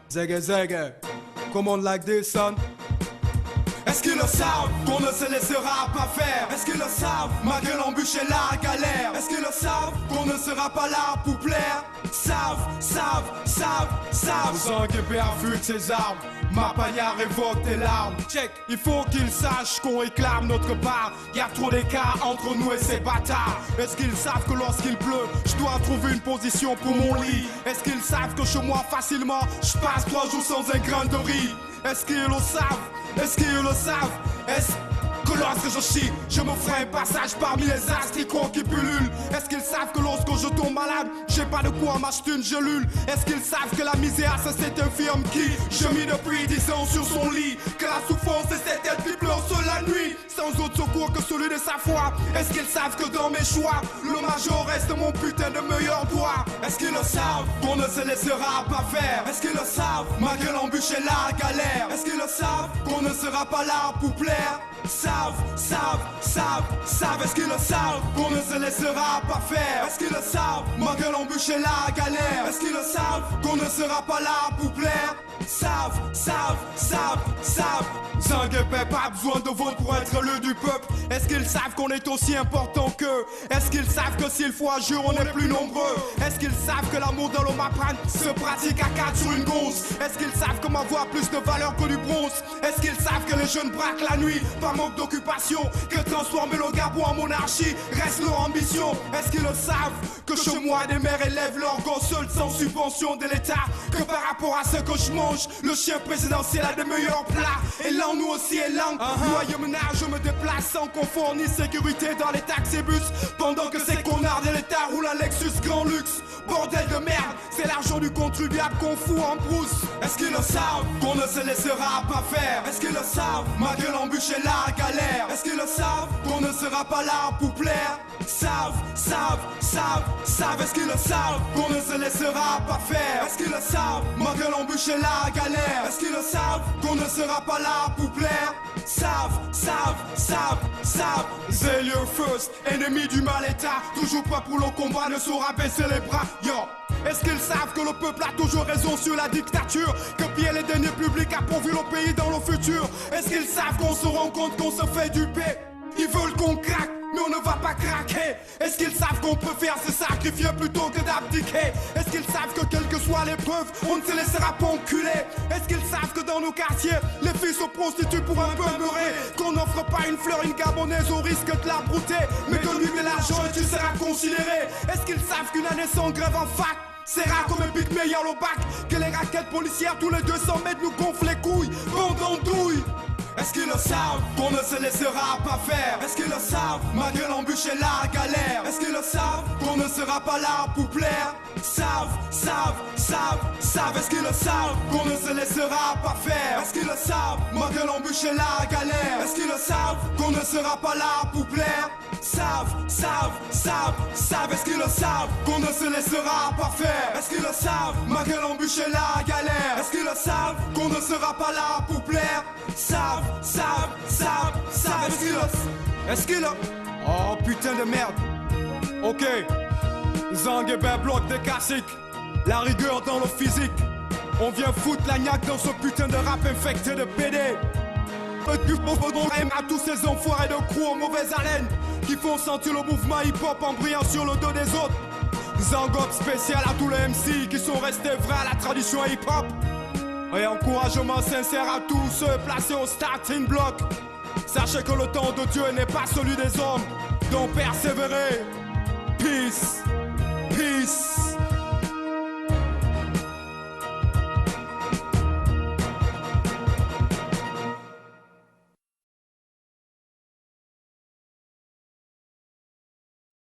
Zege zege, come on like this son. Est-ce qu'ils le savent qu'on ne se laissera pas faire? Est-ce qu'ils le savent malgré l'embûche et la galère? Est-ce qu'ils le savent qu'on ne sera pas là pour plaire? Savent. Zangueber affûte ses armes, ma paillard évoque tes larmes. Check, il faut qu'ils sachent qu'on réclame notre part. Y'a trop d'écart entre nous et ces bâtards. Est-ce qu'ils savent que lorsqu'il pleut, je dois trouver une position pour mon lit? Est-ce qu'ils savent que chez moi facilement, je passe 3 jours sans un grain de riz? Est-ce qu'ils le savent? Est-ce qu'ils le savent? Est-ce que lorsque je chie, je me ferai un passage parmi les asticots qui pullulent? Est-ce qu'ils savent que lorsque je tombe malade, j'ai pas de quoi m'acheter une gelule? Est-ce qu'ils savent que la misère c'est cette infirme qui gemit depuis 10 ans sur son lit? Que la souffrance c'est cette tête qui pleure seule la nuit, sans autre secours que celui de sa foi? Est-ce qu'ils savent que dans mes choix, le major reste mon putain de meilleur doigt? Est-ce qu'ils le savent qu'on ne se laissera pas faire? Est-ce qu'ils le savent malgré l'embûche et la galère? Est-ce qu'ils le savent qu'on ne sera pas là pour plaire? Savent, est-ce qu'ils le savent qu'on ne se laissera pas faire? Est-ce qu'ils le savent malgré l'embûche et la galère? Est-ce qu'ils le savent qu'on ne sera pas là pour plaire? Savent. Zangueber, pas besoin de vote pour être élu du peuple. Est-ce qu'ils savent qu'on est aussi important qu'eux? Est-ce qu'ils savent que s'il faut agir on est plus nombreux? Est-ce qu'ils savent que l'amour de l'homme apprend se pratique à 4 sur une gonce? Est-ce qu'ils savent comment avoir plus de valeur que du bronze? Est-ce qu'ils savent que les jeunes braquent la nuit par manque d'occupation? Que transformer le Gabon en monarchie reste leur ambition? Est-ce qu'ils le savent que chez moi des mères élèvent leurs gosses seuls sans subvention de l'État? Que par rapport à ce que je mange, le chien présidentiel a des meilleurs plats? Et là nous aussi est lent. Loyer ménage, je me déplace sans confort ni sécurité dans les taxibus, pendant que ces connards de l'État roulent un Lexus grand luxe. Bordel de merde, c'est l'argent du contribuable qu'on fout en brousse. Est-ce qu'ils le savent qu'on ne se laissera pas faire? Est-ce qu'ils le savent malgré l'embûche et la galère? Est-ce qu'ils le savent qu'on ne sera pas là pour plaire? Savent, est-ce qu'ils le savent qu'on ne se laissera pas faire? Est-ce qu'ils le savent malgré l'embûche et la galère? Est-ce qu'ils le savent qu'on ne sera pas là pour plaire? Savent. Zélieux first, ennemi du mal état, toujours pas pour le combat, ne saura baisser les bras. Yo, est-ce qu'ils savent que le peuple a toujours raison sur la dictature? Que Pierre les deniers publics a pourvu le pays dans le futur? Est-ce qu'ils savent qu'on se rend compte qu'on se fait duper? Ils veulent qu'on craque, mais on ne va pas craquer. Est-ce qu'ils savent qu'on préfère se sacrifier plutôt que d'abdiquer? Est-ce qu'ils savent que quelle que soit l'épreuve, on ne se laissera pas enculer? Est-ce qu'ils savent que dans nos quartiers, les filles se prostituent pour un peu beurrer? Qu'on n'offre pas une fleur, une gabonaise au risque de la brouter, mais donne-lui de l'argent et tu seras considéré? Est-ce qu'ils savent qu'une année sans grève en fac, c'est rare comme un pic meilleur au bac? Que les raquettes policières tous les 200 mètres nous gonflent les couilles, pendant douille? Est-ce qu'ils le savent qu'on ne se laissera pas faire? Est-ce qu'ils le savent malgré l'embûche et la galère? Est-ce qu'ils le savent qu'on ne sera pas là pour plaire? Savent, est-ce qu'ils le savent qu'on ne se laissera pas faire? Est-ce qu'ils le savent malgré l'embûche et la galère? Est-ce qu'ils le savent qu'on ne sera pas là pour plaire? Savent, est-ce qu'ils le savent qu'on ne se laissera pas faire? Est-ce qu'ils le savent malgré l'embûche et la galère? Est-ce qu'ils le savent qu'on ne sera pas là pour plaire? Savent, est-ce qu'ils le... Oh putain de merde. Ok, Zangueber bloque des classiques, la rigueur dans le physique. On vient foutre la niaque dans ce putain de rap infecté de PD. Et puis on aime à tous ces enfoirés de crew aux mauvaises haleines qui font sentir le mouvement hip-hop en brillant sur le dos des autres. Zangob spécial à tous les MC qui sont restés vrais à la tradition hip-hop. Et encouragement sincère à tous ceux placés au starting block. Sachez que le temps de Dieu n'est pas celui des hommes, donc persévérez. Peace.